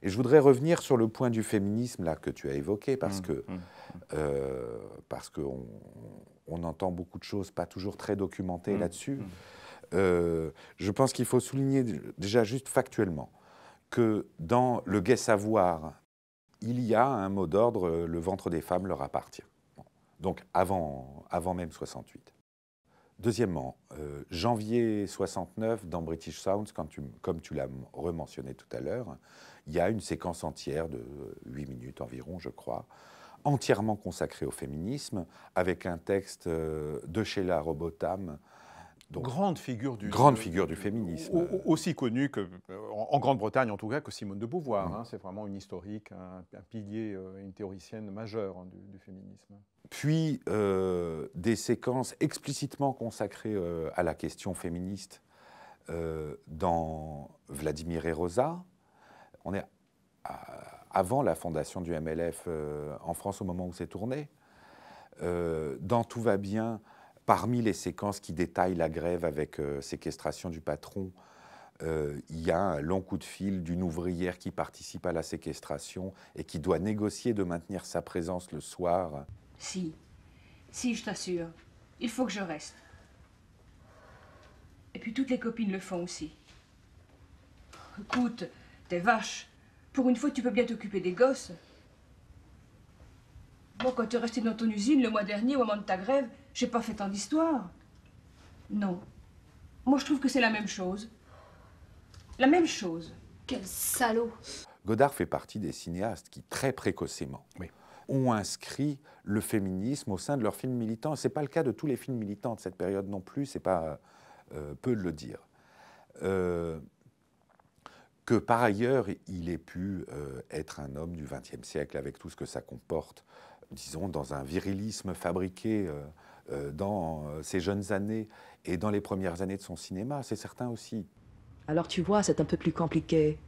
Et je voudrais revenir sur le point du féminisme là, que tu as évoqué, parce qu'on on entend beaucoup de choses pas toujours très documentées là-dessus. Je pense qu'il faut souligner déjà juste factuellement que dans le gai savoir, il y a un mot d'ordre, le ventre des femmes leur appartient. Bon. Donc avant même 68. Deuxièmement, janvier 69, dans British Sounds, comme tu l'as rementionné tout à l'heure, il y a une séquence entière de 8 minutes environ, je crois, entièrement consacrée au féminisme, avec un texte de Sheila Robotham. Donc, grande figure du féminisme. Aussi connue que, en Grande-Bretagne en tout cas, que Simone de Beauvoir. Hein, c'est vraiment une historique, un pilier, une théoricienne majeure du féminisme. Puis des séquences explicitement consacrées à la question féministe dans Vladimir et Rosa. On est avant la fondation du MLF en France au moment où c'est tourné. Dans Tout va bien, parmi les séquences qui détaillent la grève avec séquestration du patron, il y a un long coup de fil d'une ouvrière qui participe à la séquestration et qui doit négocier de maintenir sa présence le soir. Si, je t'assure, il faut que je reste. Et puis toutes les copines le font aussi. Écoute, t'es vache. Pour une fois, tu peux bien t'occuper des gosses. Bon, quand tu es resté dans ton usine le mois dernier, au moment de ta grève, j'ai pas fait tant d'histoires. Non. Moi, je trouve que c'est la même chose. La même chose. Quel salaud! Godard fait partie des cinéastes qui, très précocement, ont inscrit le féminisme au sein de leurs films militants. Ce n'est pas le cas de tous les films militants de cette période non plus, c'est pas peu de le dire. Que par ailleurs, il ait pu être un homme du XXe siècle avec tout ce que ça comporte, disons, dans un virilisme fabriqué dans ses jeunes années et dans les premières années de son cinéma, c'est certain aussi. Alors tu vois, c'est un peu plus compliqué.